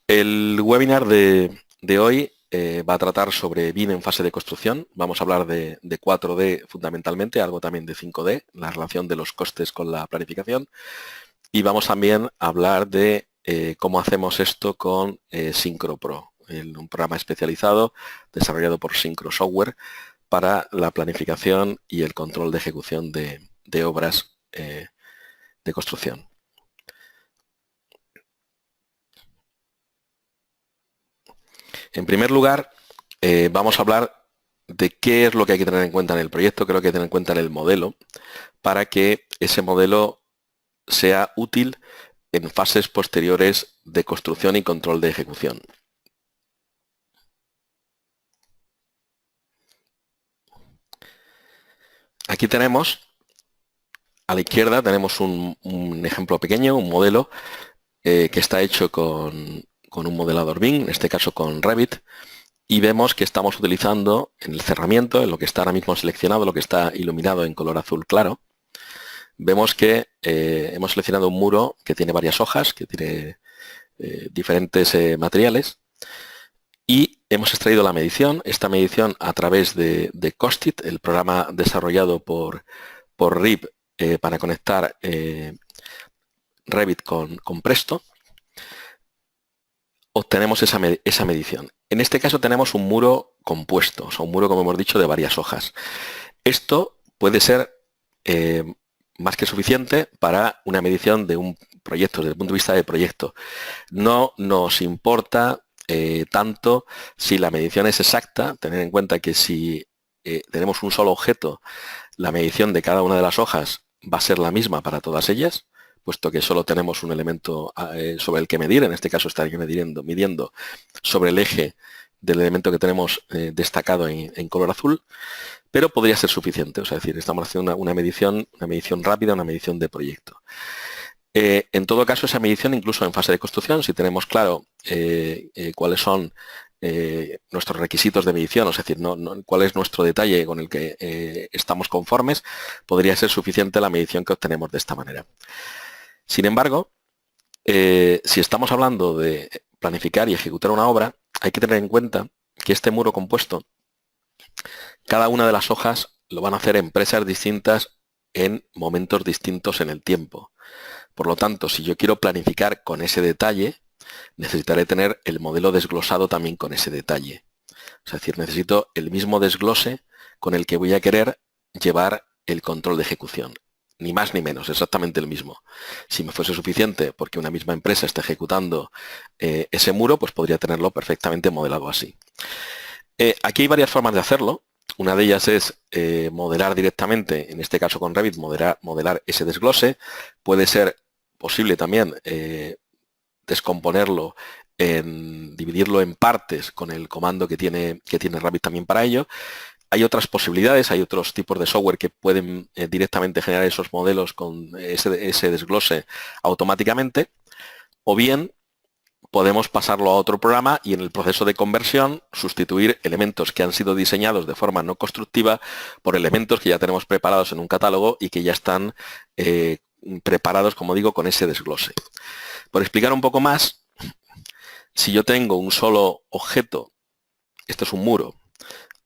El webinar de hoy va a tratar sobre BIM en fase de construcción. Vamos a hablar de 4D fundamentalmente, algo también de 5D, la relación de los costes con la planificación. Y vamos también a hablar de cómo hacemos esto con SyncroPro, un programa especializado desarrollado por Syncro Software para la planificación y el control de ejecución de obras de construcción. En primer lugar, vamos a hablar de qué es lo que hay que tener en cuenta en el proyecto, qué es lo que hay que tener en cuenta en el modelo, para que ese modelo sea útil en fases posteriores de construcción y control de ejecución. Aquí tenemos, a la izquierda tenemos un ejemplo pequeño, un modelo que está hecho con un modelador BIM, en este caso con Revit, y vemos que estamos utilizando en el cerramiento, en lo que está ahora mismo seleccionado, lo que está iluminado en color azul claro, vemos que hemos seleccionado un muro que tiene varias hojas, que tiene diferentes materiales, y hemos extraído la medición, esta medición a través de Costit, el programa desarrollado por RIB para conectar Revit con Presto. Obtenemos esa medición. En este caso tenemos un muro compuesto, o sea, un muro, como hemos dicho, de varias hojas. Esto puede ser más que suficiente para una medición de un proyecto, desde el punto de vista de proyecto. No nos importa tanto si la medición es exacta, tener en cuenta que si tenemos un solo objeto, la medición de cada una de las hojas va a ser la misma para todas ellas, puesto que solo tenemos un elemento sobre el que medir, en este caso estaría midiendo sobre el eje del elemento que tenemos destacado en color azul, pero podría ser suficiente, o sea, es decir, estamos haciendo una medición rápida, una medición de proyecto. En todo caso, esa medición, incluso en fase de construcción, si tenemos claro cuáles son nuestros requisitos de medición, es decir, cuál es nuestro detalle con el que estamos conformes, podría ser suficiente la medición que obtenemos de esta manera. Sin embargo, si estamos hablando de planificar y ejecutar una obra, hay que tener en cuenta que este muro compuesto, cada una de las hojas lo van a hacer empresas distintas en momentos distintos en el tiempo. Por lo tanto, si yo quiero planificar con ese detalle, necesitaré tener el modelo desglosado también con ese detalle. Es decir, necesito el mismo desglose con el que voy a querer llevar el control de ejecución. Ni más ni menos, exactamente el mismo. Si me fuese suficiente porque una misma empresa está ejecutando ese muro, pues podría tenerlo perfectamente modelado así. Aquí hay varias formas de hacerlo. Una de ellas es modelar directamente, en este caso con Revit, modelar ese desglose. Puede ser posible también descomponerlo, dividirlo en partes con el comando que tiene Revit también para ello. Hay otras posibilidades, hay otros tipos de software que pueden directamente generar esos modelos con ese desglose automáticamente, o bien podemos pasarlo a otro programa y en el proceso de conversión sustituir elementos que han sido diseñados de forma no constructiva por elementos que ya tenemos preparados en un catálogo y que ya están preparados, como digo, con ese desglose. Por explicar un poco más, si yo tengo un solo objeto, esto es un muro,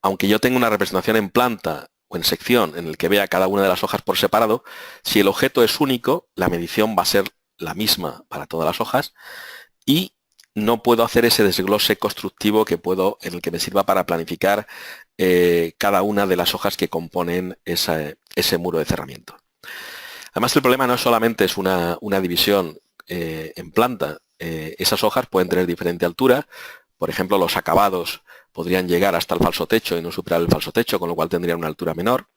aunque yo tenga una representación en planta o en sección en el que vea cada una de las hojas por separado, si el objeto es único, la medición va a ser la misma para todas las hojas y no puedo hacer ese desglose constructivo en el que me sirva para planificar cada una de las hojas que componen ese muro de cerramiento. Además, el problema no solamente es una división en planta. Esas hojas pueden tener diferente altura. Por ejemplo, los acabados podrían llegar hasta el falso techo y no superar el falso techo, con lo cual tendrían una altura menor.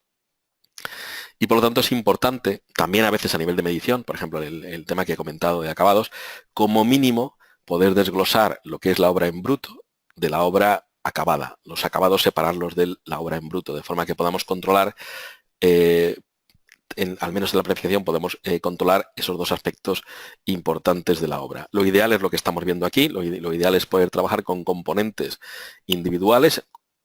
Y por lo tanto es importante, también a veces a nivel de medición, por ejemplo, el tema que he comentado de acabados, como mínimo poder desglosar lo que es la obra en bruto de la obra acabada. Los acabados separarlos de la obra en bruto, de forma que podamos controlar, al menos en la planificación, podemos controlar esos dos aspectos importantes de la obra. Lo ideal es lo que estamos viendo aquí, lo ideal es poder trabajar con componentes individuales.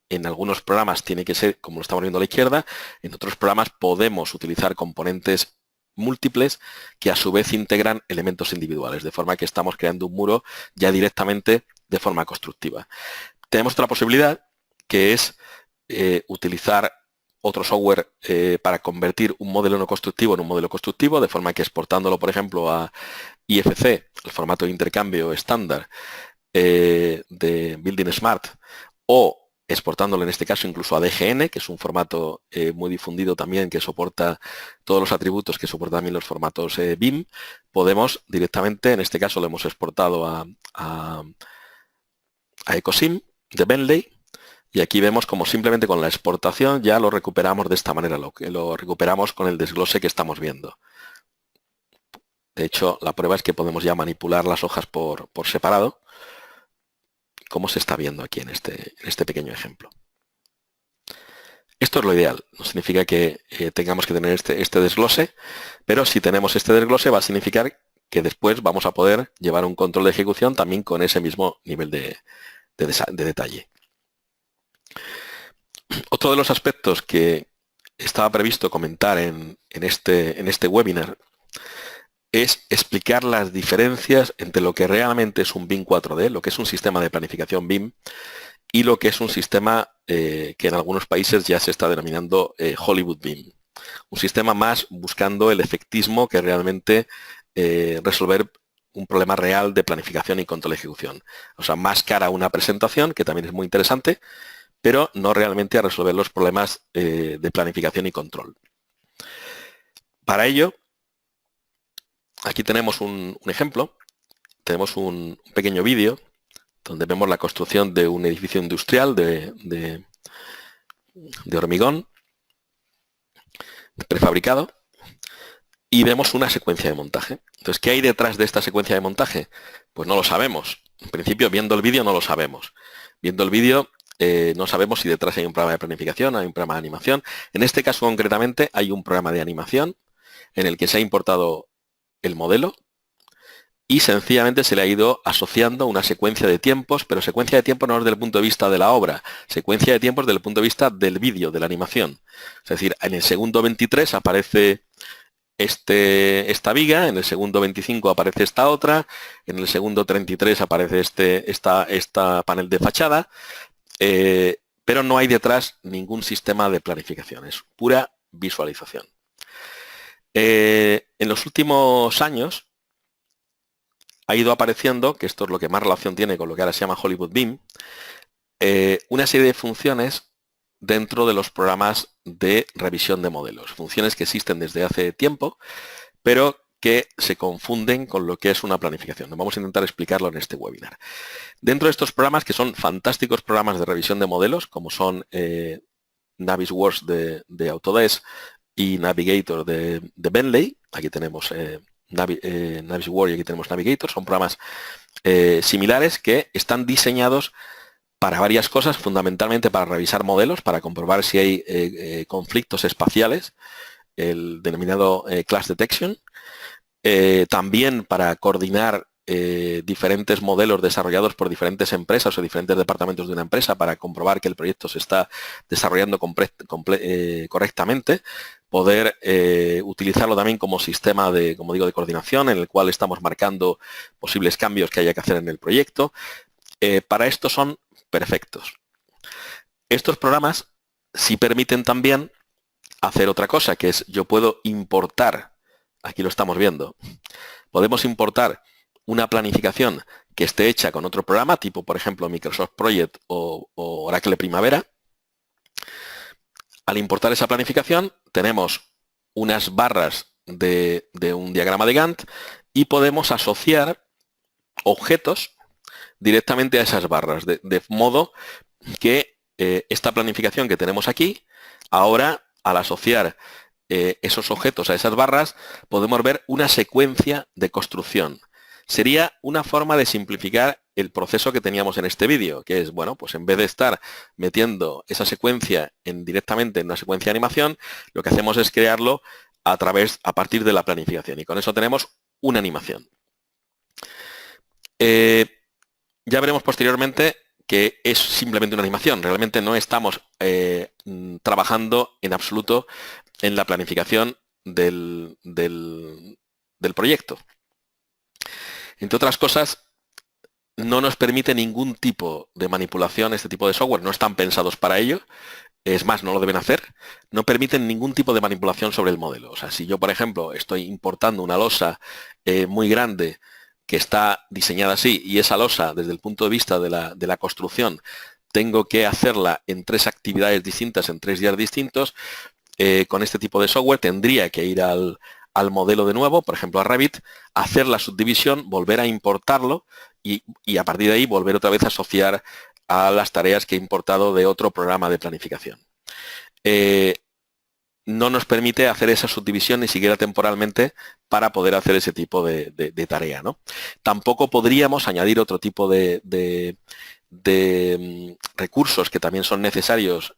En algunos programas tiene que ser, como lo estamos viendo a la izquierda, en otros programas podemos utilizar componentes múltiples que a su vez integran elementos individuales, de forma que estamos creando un muro ya directamente de forma constructiva. Tenemos otra posibilidad, que es utilizar otro software para convertir un modelo no constructivo en un modelo constructivo, de forma que exportándolo, por ejemplo, a IFC, el formato de intercambio estándar de Building Smart, o exportándolo en este caso incluso a DGN, que es un formato muy difundido también, que soporta todos los atributos, que soporta también los formatos BIM, podemos directamente, en este caso lo hemos exportado a Ecosim de Bentley, y aquí vemos como simplemente con la exportación ya lo recuperamos de esta manera, lo recuperamos con el desglose que estamos viendo. De hecho, la prueba es que podemos ya manipular las hojas por separado, como se está viendo aquí en este pequeño ejemplo. Esto es lo ideal, no significa que tengamos que tener este desglose, pero si tenemos este desglose va a significar que después vamos a poder llevar un control de ejecución también con ese mismo nivel de detalle. Otro de los aspectos que estaba previsto comentar en este webinar es explicar las diferencias entre lo que realmente es un BIM 4D, lo que es un sistema de planificación BIM, y lo que es un sistema que en algunos países ya se está denominando Hollywood BIM. Un sistema más buscando el efectismo que realmente resolver un problema real de planificación y control de ejecución. O sea, más cara a una presentación, que también es muy interesante, pero no realmente a resolver los problemas de planificación y control. Para ello, aquí tenemos un ejemplo, tenemos un pequeño vídeo donde vemos la construcción de un edificio industrial de hormigón prefabricado y vemos una secuencia de montaje. Entonces, ¿qué hay detrás de esta secuencia de montaje? Pues no lo sabemos. En principio, viendo el vídeo no lo sabemos. Viendo el vídeo no sabemos si detrás hay un programa de planificación, hay un programa de animación. En este caso concretamente hay un programa de animación en el que se ha importado el modelo y sencillamente se le ha ido asociando una secuencia de tiempos, pero secuencia de tiempos no desde el punto de vista de la obra, secuencia de tiempos desde el punto de vista del vídeo, de la animación. Es decir, en el segundo 23 aparece esta viga, en el segundo 25 aparece esta otra, en el segundo 33 aparece esta panel de fachada, pero no hay detrás ningún sistema de planificación, es pura visualización. En los últimos años ha ido apareciendo, que esto es lo que más relación tiene con lo que ahora se llama Hollywood BIM, una serie de funciones dentro de los programas de revisión de modelos. Funciones que existen desde hace tiempo, pero que se confunden con lo que es una planificación. Vamos a intentar explicarlo en este webinar. Dentro de estos programas, que son fantásticos programas de revisión de modelos, como son Navisworks de Autodesk y Navigator de Bentley, aquí tenemos Navisworks y aquí tenemos Navigator, son programas similares que están diseñados para varias cosas, fundamentalmente para revisar modelos, para comprobar si hay conflictos espaciales, el denominado Clash Detection, también para coordinar diferentes modelos desarrollados por diferentes empresas o diferentes departamentos de una empresa para comprobar que el proyecto se está desarrollando correctamente, poder utilizarlo también como sistema de, como digo, de coordinación en el cual estamos marcando posibles cambios que haya que hacer en el proyecto. Para esto son perfectos. Estos programas sí permiten también hacer otra cosa, que es yo puedo importar, aquí lo estamos viendo, podemos importar una planificación que esté hecha con otro programa, tipo por ejemplo Microsoft Project o Oracle Primavera. Al importar esa planificación tenemos unas barras de un diagrama de Gantt y podemos asociar objetos directamente a esas barras, de modo que esta planificación que tenemos aquí, ahora al asociar esos objetos a esas barras, podemos ver una secuencia de construcción. Sería una forma de simplificar el proceso que teníamos en este vídeo, que es, bueno, pues en vez de estar metiendo esa secuencia directamente en una secuencia de animación, lo que hacemos es crearlo a partir de la planificación, y con eso tenemos una animación. Ya veremos posteriormente que es simplemente una animación. Realmente no estamos trabajando en absoluto en la planificación del proyecto. Entre otras cosas, no nos permite ningún tipo de manipulación, este tipo de software, no están pensados para ello, es más, no lo deben hacer, no permiten ningún tipo de manipulación sobre el modelo. O sea, si yo, por ejemplo, estoy importando una losa muy grande que está diseñada así, y esa losa, desde el punto de vista de la construcción, tengo que hacerla en 3 actividades distintas, en 3 días distintos, con este tipo de software tendría que ir al modelo de nuevo, por ejemplo a Revit, hacer la subdivisión, volver a importarlo y a partir de ahí volver otra vez a asociar a las tareas que he importado de otro programa de planificación. No nos permite hacer esa subdivisión ni siquiera temporalmente para poder hacer ese tipo de tarea, ¿no? Tampoco podríamos añadir otro tipo de recursos que también son necesarios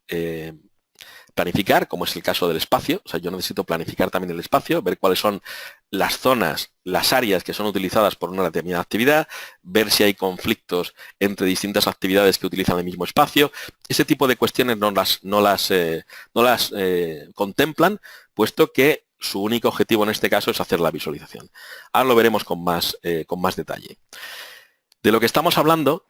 planificar, como es el caso del espacio. O sea, yo necesito planificar también el espacio, ver cuáles son las zonas, las áreas que son utilizadas por una determinada actividad, ver si hay conflictos entre distintas actividades que utilizan el mismo espacio. Ese tipo de cuestiones no las contemplan, puesto que su único objetivo en este caso es hacer la visualización. Ahora lo veremos con más detalle. De lo que estamos hablando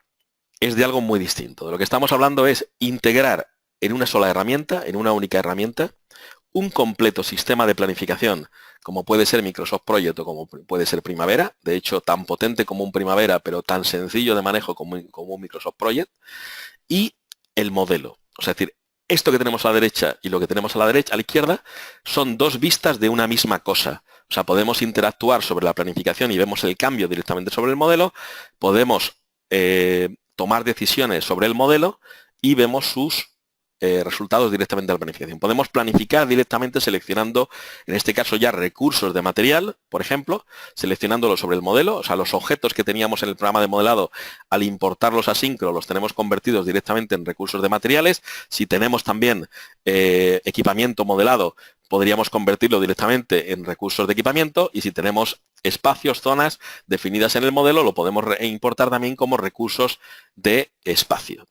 es de algo muy distinto. De lo que estamos hablando es integrar en una sola herramienta, en una única herramienta, un completo sistema de planificación, como puede ser Microsoft Project o como puede ser Primavera, de hecho tan potente como un Primavera, pero tan sencillo de manejo como un Microsoft Project, y el modelo. O sea, es decir, esto que tenemos a la derecha y lo que tenemos a la derecha, a la izquierda, son 2 vistas de una misma cosa. O sea, podemos interactuar sobre la planificación y vemos el cambio directamente sobre el modelo, podemos tomar decisiones sobre el modelo y vemos sus resultados directamente de la planificación. Podemos planificar directamente seleccionando, en este caso ya recursos de material, por ejemplo, seleccionándolos sobre el modelo, o sea, los objetos que teníamos en el programa de modelado, al importarlos a Syncro, los tenemos convertidos directamente en recursos de materiales. Si tenemos también equipamiento modelado, podríamos convertirlo directamente en recursos de equipamiento, y si tenemos espacios, zonas definidas en el modelo, lo podemos importar también como recursos de espacio.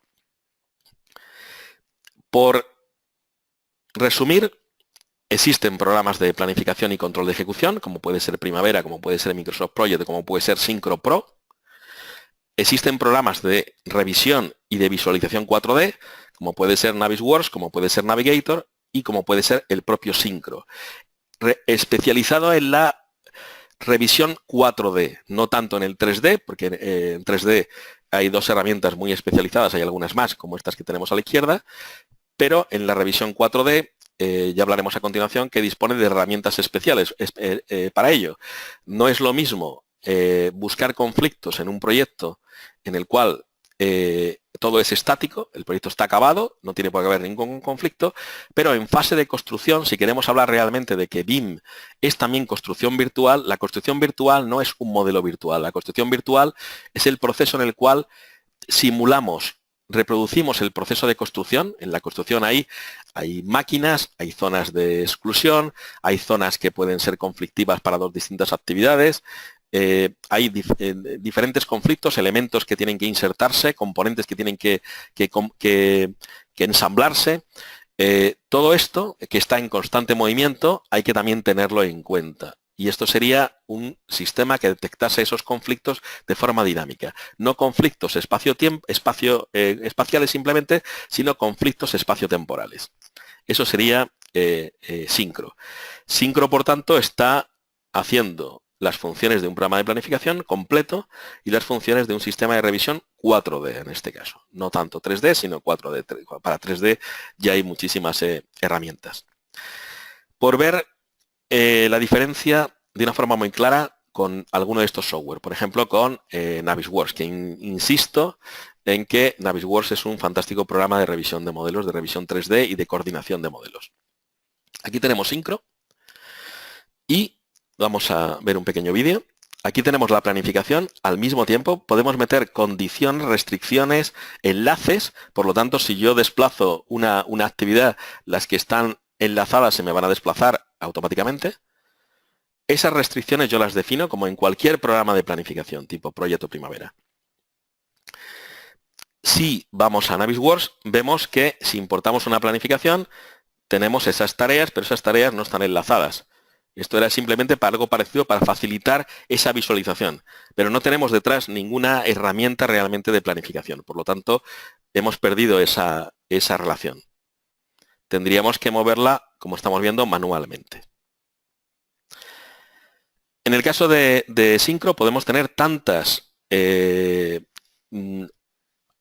Por resumir, existen programas de planificación y control de ejecución, como puede ser Primavera, como puede ser Microsoft Project, como puede ser Syncro Pro. Existen programas de revisión y de visualización 4D, como puede ser Navisworks, como puede ser Navigator y como puede ser el propio Syncro. Especializado en la revisión 4D, no tanto en el 3D, porque en 3D hay 2 herramientas muy especializadas, hay algunas más, como estas que tenemos a la izquierda, pero en la revisión 4D, ya hablaremos a continuación, que dispone de herramientas especiales para ello. No es lo mismo buscar conflictos en un proyecto en el cual todo es estático, el proyecto está acabado, no tiene por qué haber ningún conflicto, pero en fase de construcción, si queremos hablar realmente de que BIM es también construcción virtual, la construcción virtual no es un modelo virtual. La construcción virtual es el proceso en el cual simulamos, reproducimos el proceso de construcción. En la construcción hay máquinas, hay zonas de exclusión, hay zonas que pueden ser conflictivas para 2 distintas actividades, hay diferentes conflictos, elementos que tienen que insertarse, componentes que tienen que ensamblarse. Todo esto, que está en constante movimiento, hay que también tenerlo en cuenta. Y esto sería un sistema que detectase esos conflictos de forma dinámica. No conflictos espaciales simplemente, sino conflictos espaciotemporales. Eso sería Syncro. Syncro, por tanto, está haciendo las funciones de un programa de planificación completo y las funciones de un sistema de revisión 4D en este caso. No tanto 3D, sino 4D. Para 3D ya hay muchísimas herramientas. Por ver la diferencia de una forma muy clara con alguno de estos software, por ejemplo con Navisworks, que insisto en que Navisworks es un fantástico programa de revisión de modelos, de revisión 3D y de coordinación de modelos. Aquí tenemos Syncro y vamos a ver un pequeño vídeo. Aquí tenemos la planificación. Al mismo tiempo podemos meter condiciones, restricciones, enlaces. Por lo tanto, si yo desplazo una actividad, las que están enlazadas se me van a desplazar automáticamente. Esas restricciones yo las defino como en cualquier programa de planificación, tipo Proyecto Primavera. Si vamos a Navisworks, vemos que si importamos una planificación, tenemos esas tareas, pero esas tareas no están enlazadas. Esto era simplemente para algo parecido, para facilitar esa visualización. Pero no tenemos detrás ninguna herramienta realmente de planificación. Por lo tanto, hemos perdido esa relación. Tendríamos que moverla, como estamos viendo, manualmente. En el caso de Syncro podemos tener tantas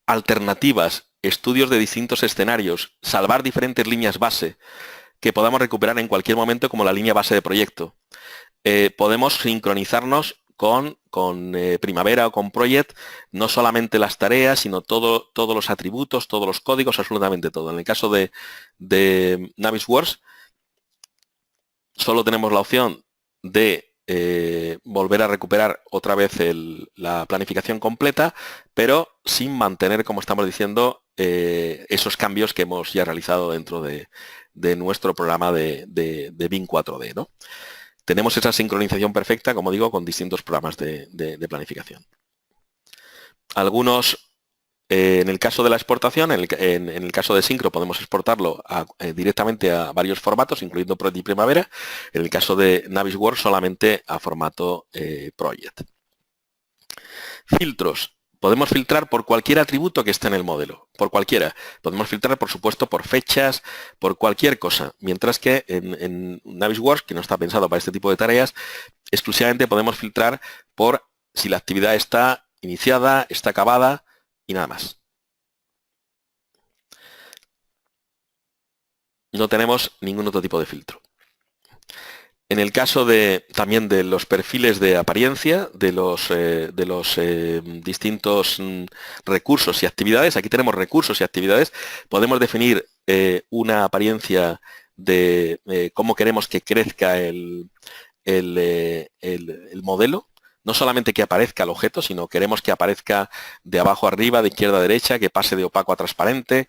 alternativas, estudios de distintos escenarios, salvar diferentes líneas base que podamos recuperar en cualquier momento como la línea base de proyecto. Podemos sincronizarnos con Primavera o con Project, no solamente las tareas, sino todos los atributos, todos los códigos, absolutamente todo. En el caso de Navisworks, solo tenemos la opción de volver a recuperar otra vez la planificación completa, pero sin mantener, como estamos diciendo, esos cambios que hemos ya realizado dentro de nuestro programa de BIM 4D, ¿no? Tenemos esa sincronización perfecta, como digo, con distintos programas de planificación. Algunos, en el caso de la exportación, en el caso de Syncro podemos exportarlo directamente a varios formatos, incluyendo Project y Primavera. En el caso de Navisworks, solamente a formato Project. Filtros. Podemos filtrar por cualquier atributo que esté en el modelo, por cualquiera. Podemos filtrar, por supuesto, por fechas, por cualquier cosa. Mientras que en Navisworks, que no está pensado para este tipo de tareas, exclusivamente podemos filtrar por si la actividad está iniciada, está acabada y nada más. No tenemos ningún otro tipo de filtro. En el caso también de los perfiles de apariencia, de los distintos recursos y actividades, aquí tenemos recursos y actividades, podemos definir una apariencia de cómo queremos que crezca el modelo. No solamente que aparezca el objeto, sino queremos que aparezca de abajo a arriba, de izquierda a derecha, que pase de opaco a transparente,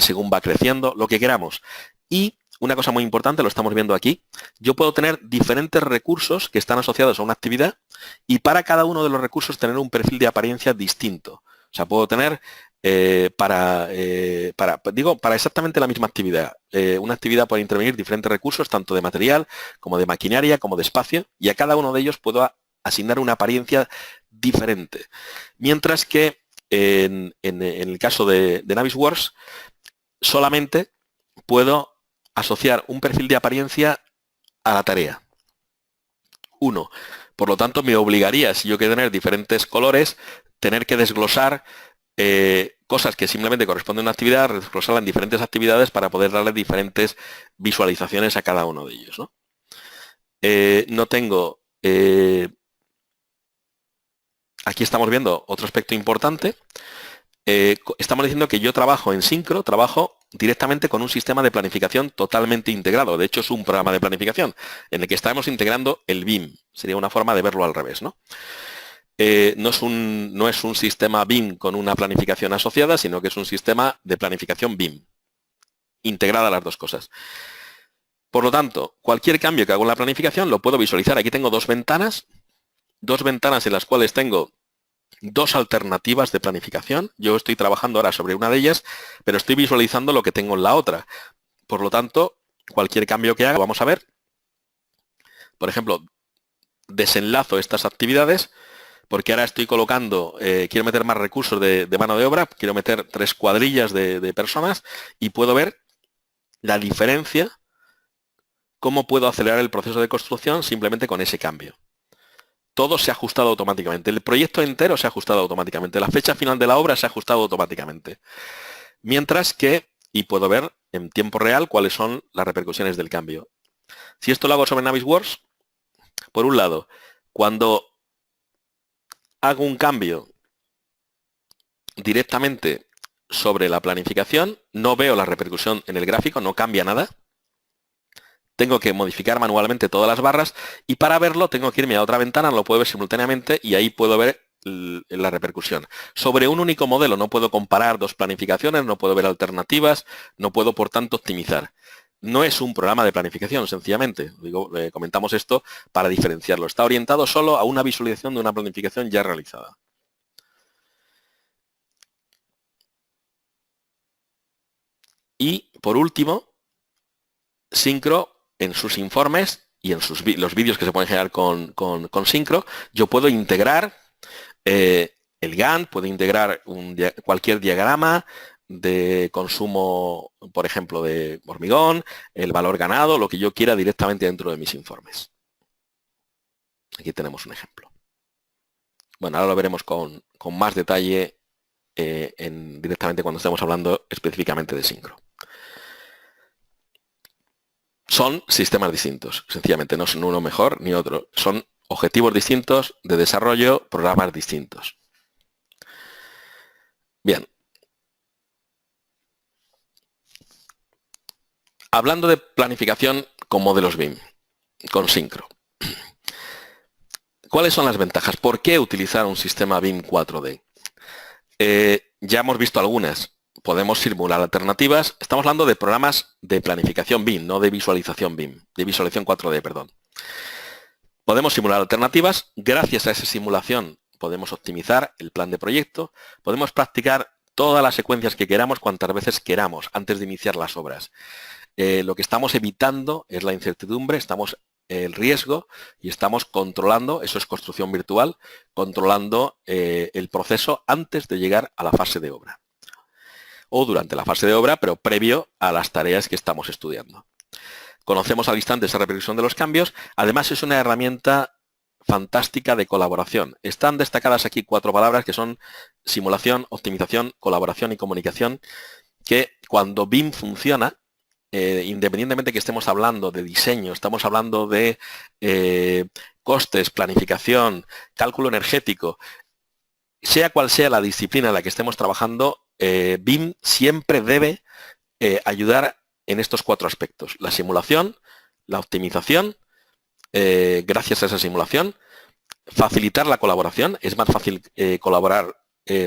según va creciendo, lo que queramos. Y una cosa muy importante, lo estamos viendo aquí, yo puedo tener diferentes recursos que están asociados a una actividad y para cada uno de los recursos tener un perfil de apariencia distinto. O sea, puedo tener para exactamente la misma actividad. Una actividad puede intervenir diferentes recursos, tanto de material como de maquinaria, como de espacio, y a cada uno de ellos puedo asignar una apariencia diferente. Mientras que en el caso de Navisworks, solamente puedo asociar un perfil de apariencia a la tarea. Uno. Por lo tanto, me obligaría, si yo quiero tener diferentes colores, tener que desglosar cosas que simplemente corresponden a una actividad, desglosarla en diferentes actividades para poder darle diferentes visualizaciones a cada uno de ellos, ¿no? No tengo... aquí estamos viendo otro aspecto importante. Estamos diciendo que yo trabajo en Syncro, trabajo directamente con un sistema de planificación totalmente integrado. De hecho, es un programa de planificación en el que estamos integrando el BIM. Sería una forma de verlo al revés, ¿no? No es un sistema BIM con una planificación asociada, sino que es un sistema de planificación BIM, integrada a las dos cosas. Por lo tanto, cualquier cambio que hago en la planificación lo puedo visualizar. Aquí tengo dos ventanas en las cuales tengo dos alternativas de planificación. Yo estoy trabajando ahora sobre una de ellas, pero estoy visualizando lo que tengo en la otra. Por lo tanto, cualquier cambio que haga, vamos a ver. Por ejemplo, desenlazo estas actividades, porque ahora estoy colocando, quiero meter más recursos de mano de obra, quiero meter 3 cuadrillas de personas y puedo ver la diferencia, cómo puedo acelerar el proceso de construcción simplemente con ese cambio. Todo se ha ajustado automáticamente. El proyecto entero se ha ajustado automáticamente. La fecha final de la obra se ha ajustado automáticamente. Mientras que, y puedo ver en tiempo real cuáles son las repercusiones del cambio. Si esto lo hago sobre Navisworks, por un lado, cuando hago un cambio directamente sobre la planificación, no veo la repercusión en el gráfico, no cambia nada. Tengo que modificar manualmente todas las barras y para verlo tengo que irme a otra ventana, lo puedo ver simultáneamente y ahí puedo ver la repercusión. Sobre un único modelo no puedo comparar dos planificaciones, no puedo ver alternativas, no puedo por tanto optimizar. No es un programa de planificación, sencillamente. Comentamos esto para diferenciarlo. Está orientado solo a una visualización de una planificación ya realizada. Y por último, Syncro en sus informes y en los vídeos que se pueden generar con Synchro, yo puedo integrar el Gantt, puedo integrar cualquier diagrama de consumo, por ejemplo, de hormigón, el valor ganado, lo que yo quiera directamente dentro de mis informes. Aquí tenemos un ejemplo. Bueno, ahora lo veremos con más detalle directamente cuando estemos hablando específicamente de Synchro. Son sistemas distintos, sencillamente no son uno mejor ni otro. Son objetivos distintos de desarrollo, programas distintos. Bien. Hablando de planificación con modelos BIM, con Synchro. ¿Cuáles son las ventajas? ¿Por qué utilizar un sistema BIM 4D? Ya hemos visto algunas. Podemos simular alternativas. Estamos hablando de programas de planificación BIM, no de visualización BIM, de visualización 4D, perdón. Podemos simular alternativas. Gracias a esa simulación podemos optimizar el plan de proyecto. Podemos practicar todas las secuencias que queramos, cuantas veces queramos, antes de iniciar las obras. Lo que estamos evitando es la incertidumbre, estamos el riesgo y estamos controlando, eso es construcción virtual, controlando el proceso antes de llegar a la fase de obra. O durante la fase de obra, pero previo a las tareas que estamos estudiando. Conocemos al instante esa repercusión de los cambios. Además, es una herramienta fantástica de colaboración. Están destacadas aquí 4 palabras que son simulación, optimización, colaboración y comunicación, que cuando BIM funciona, independientemente que estemos hablando de diseño, estamos hablando de costes, planificación, cálculo energético, sea cual sea la disciplina en la que estemos trabajando, BIM siempre debe ayudar en estos 4 aspectos. La simulación, la optimización, gracias a esa simulación, facilitar la colaboración. Es más fácil colaborar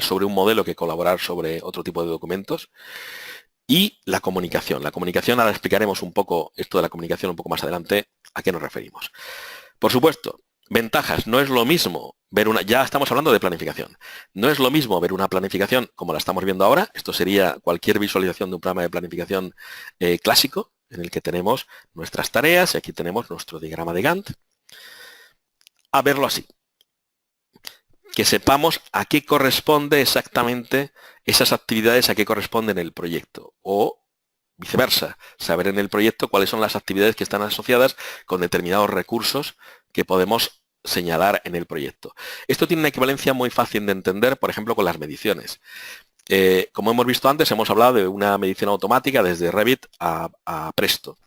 sobre un modelo que colaborar sobre otro tipo de documentos. Y la comunicación. La comunicación, ahora explicaremos un poco esto de la comunicación un poco más adelante, a qué nos referimos. Por supuesto, ventajas. No es lo mismo ver ya estamos hablando de planificación. No es lo mismo ver una planificación como la estamos viendo ahora. Esto sería cualquier visualización de un programa de planificación clásico, en el que tenemos nuestras tareas y aquí tenemos nuestro diagrama de Gantt. A verlo así. Que sepamos a qué corresponde exactamente esas actividades, a qué corresponden el proyecto. O viceversa, saber en el proyecto cuáles son las actividades que están asociadas con determinados recursos que podemos señalar en el proyecto. Esto tiene una equivalencia muy fácil de entender, por ejemplo, con las mediciones. Como hemos visto antes, hemos hablado de una medición automática desde Revit a Presto.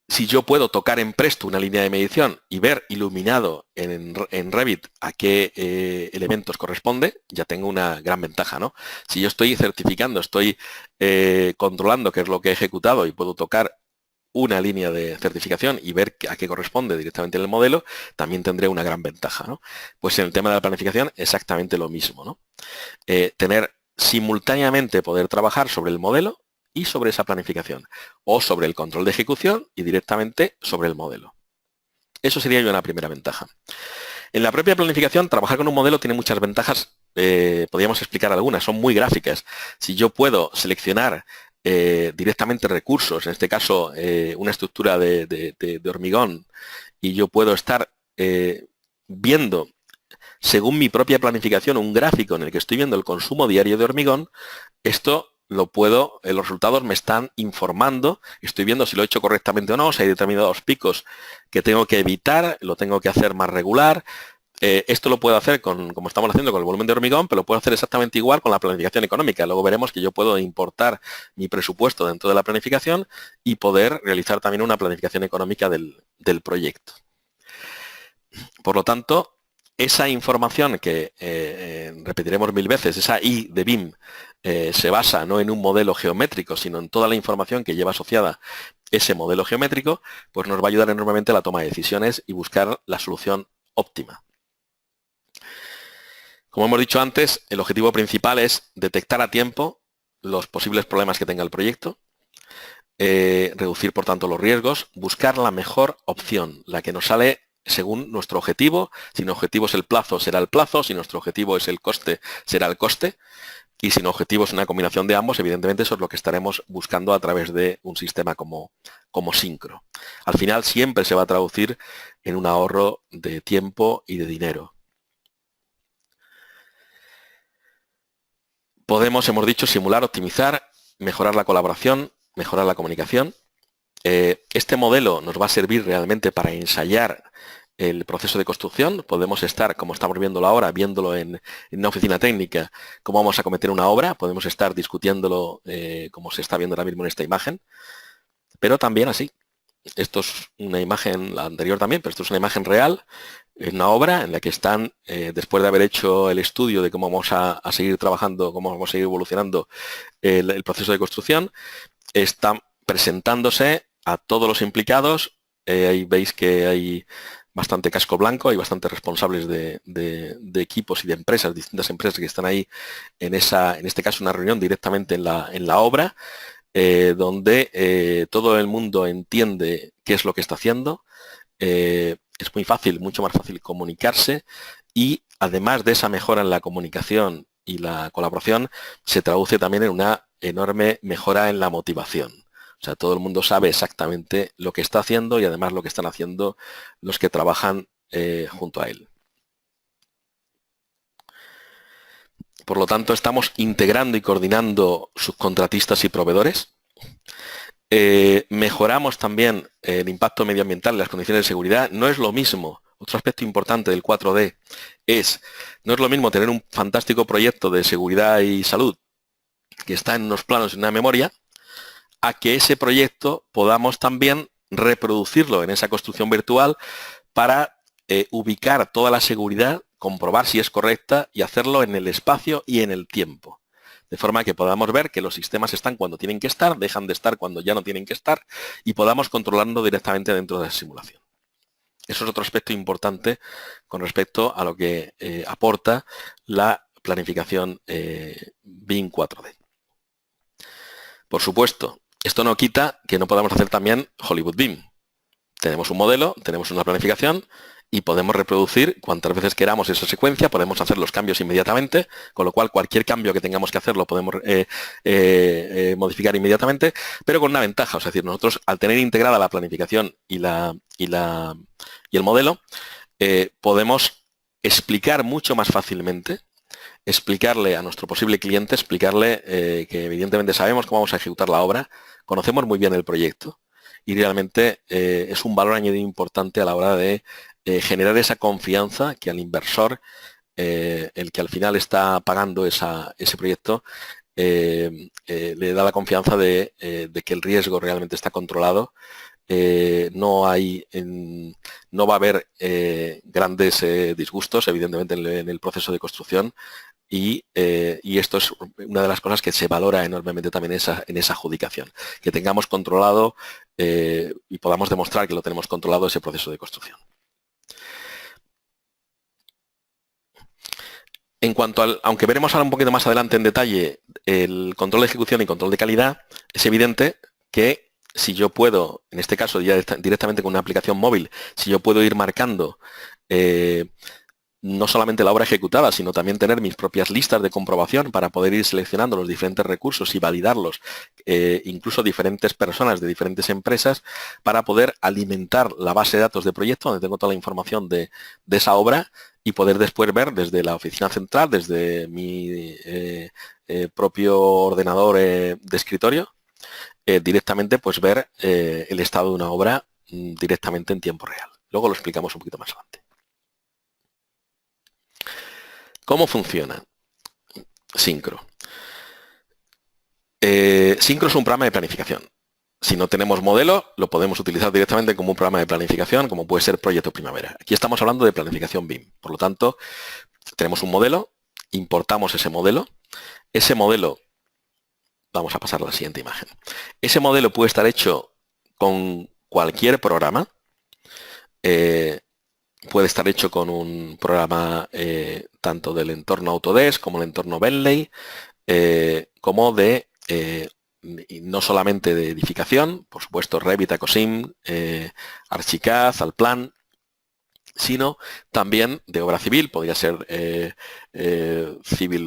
Si yo puedo tocar en Presto una línea de medición y ver iluminado en Revit a qué elementos corresponde, ya tengo una gran ventaja, ¿no? Si yo estoy certificando, estoy controlando qué es lo que he ejecutado y puedo tocar una línea de certificación y ver a qué corresponde directamente en el modelo, también tendré una gran ventaja, ¿no? Pues en el tema de la planificación, exactamente lo mismo, ¿no? Tener simultáneamente poder trabajar sobre el modelo y sobre esa planificación, o sobre el control de ejecución y directamente sobre el modelo. Eso sería una primera ventaja. En la propia planificación, trabajar con un modelo tiene muchas ventajas, podríamos explicar algunas, son muy gráficas. Si yo puedo seleccionar directamente recursos, en este caso una estructura de hormigón, y yo puedo estar viendo, según mi propia planificación, un gráfico en el que estoy viendo el consumo diario de hormigón, esto los resultados me están informando, estoy viendo si lo he hecho correctamente o no, si hay determinados picos que tengo que evitar, lo tengo que hacer más regular. Esto lo puedo hacer como estamos haciendo con el volumen de hormigón, pero lo puedo hacer exactamente igual con la planificación económica. Luego veremos que yo puedo importar mi presupuesto dentro de la planificación y poder realizar también una planificación económica del proyecto. Por lo tanto, esa información que repetiremos 1000 veces, esa I de BIM, se basa no en un modelo geométrico, sino en toda la información que lleva asociada ese modelo geométrico, pues nos va a ayudar enormemente a la toma de decisiones y buscar la solución óptima. Como hemos dicho antes, el objetivo principal es detectar a tiempo los posibles problemas que tenga el proyecto, reducir por tanto los riesgos, buscar la mejor opción, la que nos sale según nuestro objetivo. Si nuestro objetivo es el plazo, será el plazo. Si nuestro objetivo es el coste, será el coste. y si el objetivo es una combinación de ambos, evidentemente eso es lo que estaremos buscando a través de un sistema como Syncro. Al final siempre se va a traducir en un ahorro de tiempo y de dinero. Podemos, hemos dicho, simular, optimizar, mejorar la colaboración, mejorar la comunicación. Este modelo nos va a servir realmente para ensayar el proceso de construcción. Podemos estar, como estamos viéndolo ahora, viéndolo en una oficina técnica, cómo vamos a cometer una obra. Podemos estar discutiéndolo como se está viendo ahora mismo en esta imagen. Pero también así. Esto es una imagen, la anterior también, pero esto es una imagen real, una obra en la que están, después de haber hecho el estudio de cómo vamos a seguir trabajando, cómo vamos a seguir evolucionando el proceso de construcción, están presentándose a todos los implicados. Ahí veis que hay bastante casco blanco, hay bastantes responsables de equipos y de empresas, distintas empresas que están ahí en este caso una reunión directamente en la obra, donde todo el mundo entiende qué es lo que está haciendo. Es muy fácil, mucho más fácil comunicarse, y además de esa mejora en la comunicación y la colaboración, se traduce también en una enorme mejora en la motivación. O sea, todo el mundo sabe exactamente lo que está haciendo y además lo que están haciendo los que trabajan junto a él. Por lo tanto, estamos integrando y coordinando subcontratistas y proveedores. Mejoramos también el impacto medioambiental y las condiciones de seguridad. No es lo mismo, otro aspecto importante del 4D no es lo mismo tener un fantástico proyecto de seguridad y salud que está en unos planos y una memoria, a que ese proyecto podamos también reproducirlo en esa construcción virtual para ubicar toda la seguridad, comprobar si es correcta y hacerlo en el espacio y en el tiempo. De forma que podamos ver que los sistemas están cuando tienen que estar, dejan de estar cuando ya no tienen que estar, y podamos controlarlo directamente dentro de la simulación. Eso es otro aspecto importante con respecto a lo que aporta la planificación BIM 4D. Por supuesto, esto no quita que no podamos hacer también Hollywood BIM. Tenemos un modelo, tenemos una planificación y podemos reproducir cuantas veces queramos esa secuencia, podemos hacer los cambios inmediatamente, con lo cual cualquier cambio que tengamos que hacer lo podemos modificar inmediatamente, pero con una ventaja, es decir, nosotros al tener integrada la planificación y el modelo, podemos explicar mucho más fácilmente, explicarle a nuestro posible cliente, explicarle que evidentemente sabemos cómo vamos a ejecutar la obra, conocemos muy bien el proyecto y realmente es un valor añadido importante a la hora de generar esa confianza que al inversor, el que al final está pagando ese proyecto, le da la confianza de que el riesgo realmente está controlado. No va a haber grandes disgustos, evidentemente, en el proceso de construcción, y esto es una de las cosas que se valora enormemente también en esa adjudicación, que tengamos controlado y podamos demostrar que lo tenemos controlado ese proceso de construcción. En cuanto aunque veremos ahora un poquito más adelante en detalle el control de ejecución y control de calidad, es evidente que si yo puedo, en este caso ya directamente con una aplicación móvil, si yo puedo ir marcando no solamente la obra ejecutada, sino también tener mis propias listas de comprobación para poder ir seleccionando los diferentes recursos y validarlos, incluso diferentes personas de diferentes empresas, para poder alimentar la base de datos de proyecto, donde tengo toda la información de esa obra, y poder después ver desde la oficina central, desde mi propio ordenador de escritorio, directamente pues ver el estado de una obra directamente en tiempo real. Luego lo explicamos un poquito más adelante. ¿Cómo funciona Syncro? Syncro es un programa de planificación. Si no tenemos modelo, lo podemos utilizar directamente como un programa de planificación, como puede ser Proyecto Primavera. Aquí estamos hablando de planificación BIM. Por lo tanto, tenemos un modelo, importamos ese modelo. Ese modelo, vamos a pasar a la siguiente imagen. Ese modelo puede estar hecho con cualquier programa. Puede estar hecho con un programa tanto del entorno Autodesk como el entorno Bentley, como de no solamente de edificación, por supuesto Revit, Acosim, Archicad, Allplan, sino también de obra civil. Podría ser Civil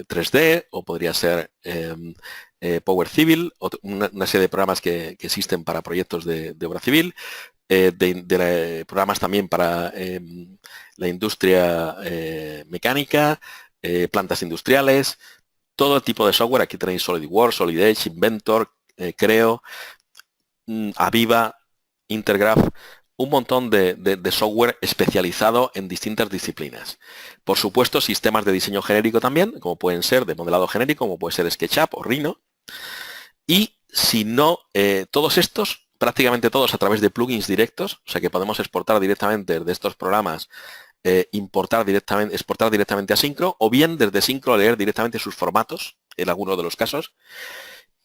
3D o podría ser Power Civil, una serie de programas que existen para proyectos de obra civil, programas también para la industria mecánica, plantas industriales, todo tipo de software. Aquí tenéis SolidWorks, Solid Edge, Inventor, Creo, Aviva, Intergraph, un montón de software especializado en distintas disciplinas. Por supuesto, sistemas de diseño genérico también, como pueden ser de modelado genérico, como puede ser SketchUp o Rhino. Y si no, todos estos, prácticamente todos a través de plugins directos, o sea que podemos exportar directamente de estos programas, exportar directamente a Syncro, o bien desde Syncro leer directamente sus formatos, en algunos de los casos.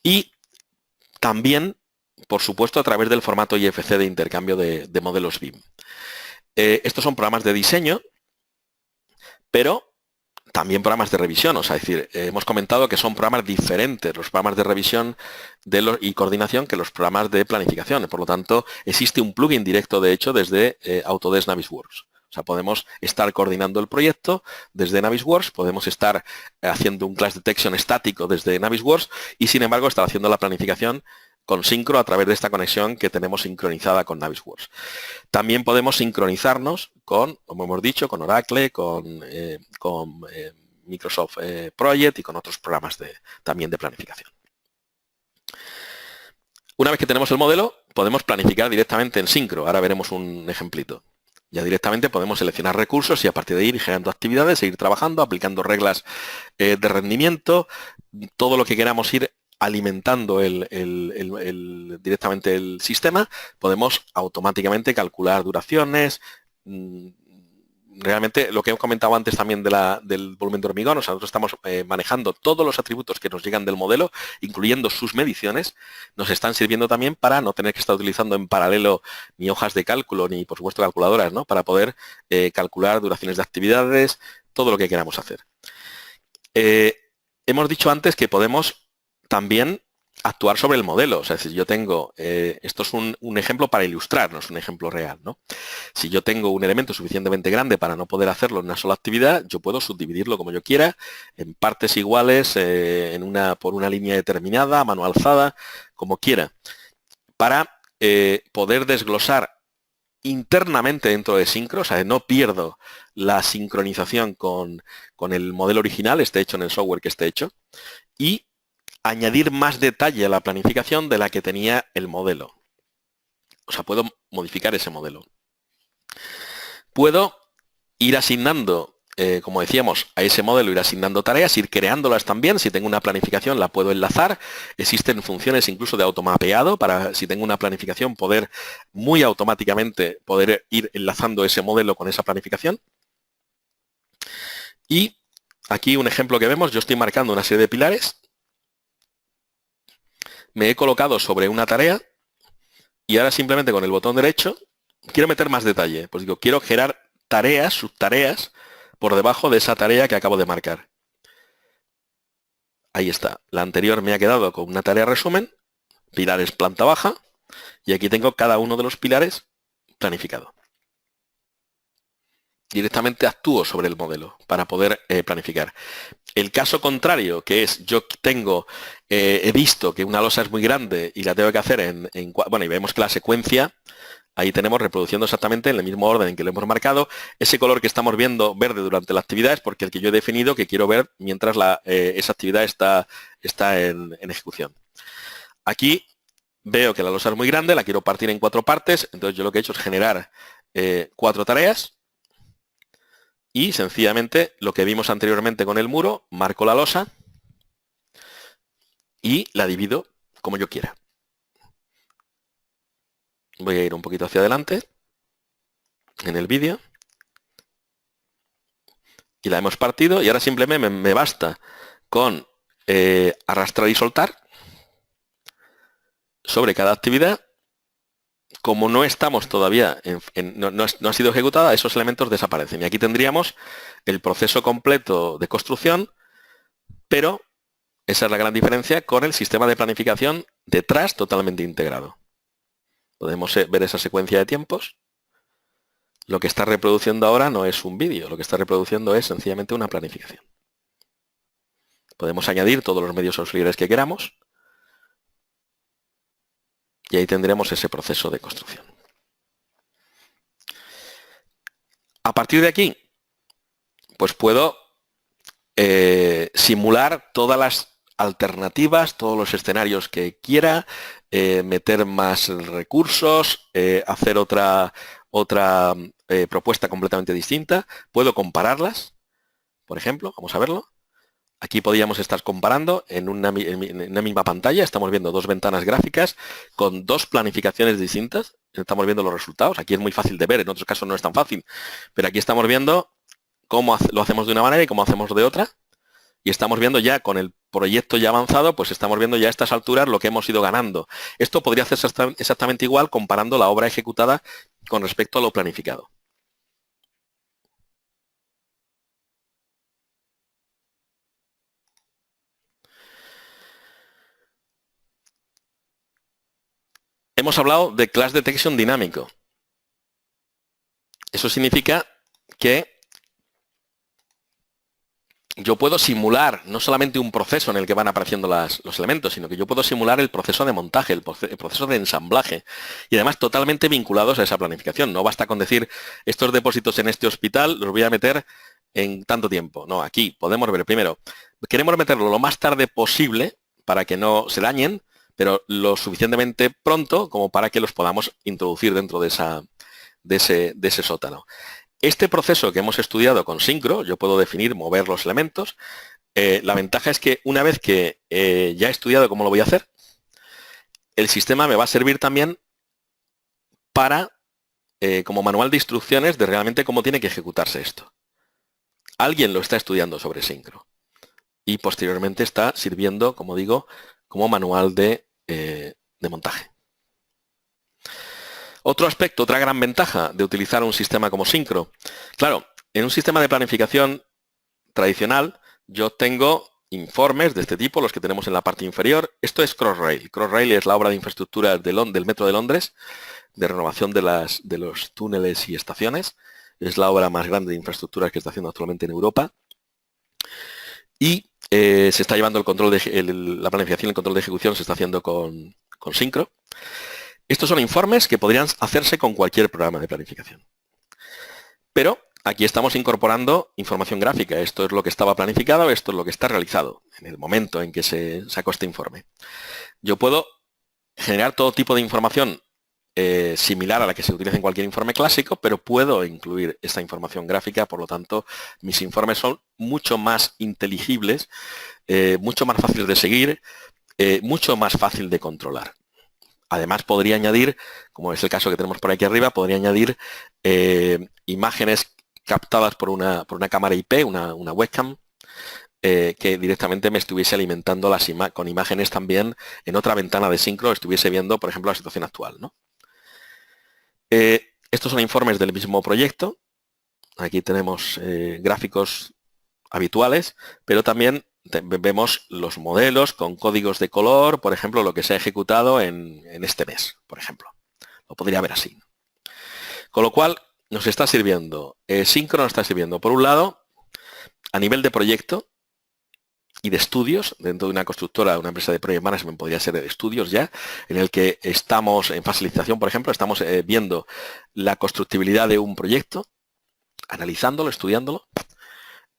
Y también, por supuesto, a través del formato IFC de intercambio de modelos BIM. Estos son programas de diseño, pero también programas de revisión. O sea, es decir, hemos comentado que son programas diferentes los programas de revisión y coordinación que los programas de planificación. Por lo tanto, existe un plugin directo, de hecho, desde Autodesk Navisworks. O sea, podemos estar coordinando el proyecto desde Navisworks, podemos estar haciendo un class detection estático desde Navisworks y, sin embargo, estar haciendo la planificación con Syncro a través de esta conexión que tenemos sincronizada con Navisworks. También podemos sincronizarnos con, como hemos dicho, con Oracle, con Microsoft Project y con otros programas también de planificación. Una vez que tenemos el modelo, podemos planificar directamente en Syncro. Ahora veremos un ejemplito. Ya directamente podemos seleccionar recursos y a partir de ahí ir generando actividades, seguir trabajando, aplicando reglas de rendimiento, todo lo que queramos ir alimentando directamente el sistema. Podemos automáticamente calcular duraciones. Realmente lo que he comentado antes también del volumen de hormigón, o sea, nosotros estamos manejando todos los atributos que nos llegan del modelo, incluyendo sus mediciones, nos están sirviendo también para no tener que estar utilizando en paralelo ni hojas de cálculo, ni por supuesto calculadoras, ¿no? Para poder calcular duraciones de actividades, todo lo que queramos hacer. Hemos dicho antes que podemos también actuar sobre el modelo. O sea, si yo tengo, esto es un ejemplo para ilustrar, no es un ejemplo real, ¿no? Si yo tengo un elemento suficientemente grande para no poder hacerlo en una sola actividad, yo puedo subdividirlo como yo quiera, en partes iguales, por una línea determinada, a mano alzada, como quiera, para poder desglosar internamente dentro de Syncro. O sea, no pierdo la sincronización con el modelo original, esté hecho en el software que esté hecho, y añadir más detalle a la planificación de la que tenía el modelo. O sea, puedo modificar ese modelo. Puedo ir asignando, como decíamos, a ese modelo ir asignando tareas, ir creándolas también. Si tengo una planificación, la puedo enlazar. Existen funciones incluso de automapeado para, si tengo una planificación, poder muy automáticamente poder ir enlazando ese modelo con esa planificación. Y aquí un ejemplo que vemos, yo estoy marcando una serie de pilares. Me he colocado sobre una tarea y ahora simplemente con el botón derecho quiero meter más detalle. Pues digo, quiero generar tareas, subtareas, por debajo de esa tarea que acabo de marcar. Ahí está. La anterior me ha quedado con una tarea resumen, pilares planta baja, y aquí tengo cada uno de los pilares planificado. Directamente actúo sobre el modelo para poder planificar. El caso contrario, que es yo he visto que una losa es muy grande y la tengo que hacer bueno, y vemos que la secuencia, ahí tenemos reproduciendo exactamente en el mismo orden en que lo hemos marcado. Ese color que estamos viendo verde durante la actividad es porque el que yo he definido que quiero ver mientras esa actividad está en ejecución. Aquí veo que la losa es muy grande, la quiero partir en 4 partes, entonces yo lo que he hecho es generar 4 tareas. Y sencillamente lo que vimos anteriormente con el muro, marco la losa y la divido como yo quiera. Voy a ir un poquito hacia adelante en el vídeo. Y la hemos partido y ahora simplemente me basta con arrastrar y soltar sobre cada actividad. Como no estamos todavía, no ha sido ejecutada, esos elementos desaparecen. Y aquí tendríamos el proceso completo de construcción, pero esa es la gran diferencia con el sistema de planificación detrás totalmente integrado. Podemos ver esa secuencia de tiempos lo que está reproduciendo ahora no es un vídeo, lo que está reproduciendo es sencillamente una planificación. Podemos añadir todos los medios auxiliares que queramos y ahí tendremos ese proceso de construcción. A partir de aquí, pues puedo simular todas las alternativas, todos los escenarios que quiera, meter más recursos, hacer otra propuesta completamente distinta. Puedo compararlas, por ejemplo, vamos a verlo. Aquí podríamos estar comparando en una misma pantalla, estamos viendo dos ventanas gráficas con dos planificaciones distintas, estamos viendo los resultados. Aquí es muy fácil de ver, en otros casos no es tan fácil, pero aquí estamos viendo cómo lo hacemos de una manera y cómo hacemos de otra, y estamos viendo ya con el proyecto ya avanzado, pues estamos viendo ya a estas alturas lo que hemos ido ganando. Esto podría hacerse exactamente igual comparando la obra ejecutada con respecto a lo planificado. Hemos hablado de class detection dinámico. Eso significa que yo puedo simular no solamente un proceso en el que van apareciendo los elementos, sino que yo puedo simular el proceso de montaje, el proceso de ensamblaje, y además totalmente vinculados a esa planificación. No basta con decir, estos depósitos en este hospital los voy a meter en tanto tiempo. No, aquí podemos ver primero, queremos meterlo lo más tarde posible para que no se dañen, pero lo suficientemente pronto como para que los podamos introducir dentro de ese sótano. Este proceso que hemos estudiado con Syncro, yo puedo definir, mover los elementos. La ventaja es que una vez que ya he estudiado cómo lo voy a hacer, el sistema me va a servir también para, como manual de instrucciones de realmente cómo tiene que ejecutarse esto. Alguien lo está estudiando sobre Syncro y posteriormente está sirviendo, como digo, como manual de montaje. Otro aspecto, otra gran ventaja de utilizar un sistema como Syncro. Claro, en un sistema de planificación tradicional, yo tengo informes de este tipo, los que tenemos en la parte inferior. Esto es Crossrail. Crossrail es la obra de infraestructura del Metro de Londres, de renovación de los túneles y estaciones. Es la obra más grande de infraestructuras que está haciendo actualmente en Europa. Y se está llevando el control la planificación y el control de ejecución se está haciendo con Syncro. Estos son informes que podrían hacerse con cualquier programa de planificación. Pero aquí estamos incorporando información gráfica. Esto es lo que estaba planificado, esto es lo que está realizado en el momento en que se sacó este informe. Yo puedo generar todo tipo de información similar a la que se utiliza en cualquier informe clásico, pero puedo incluir esta información gráfica, por lo tanto, mis informes son mucho más inteligibles, mucho más fáciles de seguir, mucho más fácil de controlar. Además, podría añadir, como es el caso que tenemos por aquí arriba, podría añadir imágenes captadas por una cámara IP, una webcam, que directamente me estuviese alimentando con imágenes también en otra ventana de Syncro, estuviese viendo, por ejemplo, la situación actual, ¿no? Estos son informes del mismo proyecto. Aquí tenemos gráficos habituales, pero también vemos los modelos con códigos de color, por ejemplo, lo que se ha ejecutado en este mes, por ejemplo. Lo podría ver así. Con lo cual, nos está sirviendo, Syncro nos está sirviendo, por un lado, a nivel de proyecto y de estudios, dentro de una constructora, una empresa de Project Management podría ser de estudios ya, en el que estamos en facilitación, por ejemplo, estamos viendo la constructibilidad de un proyecto, analizándolo, estudiándolo.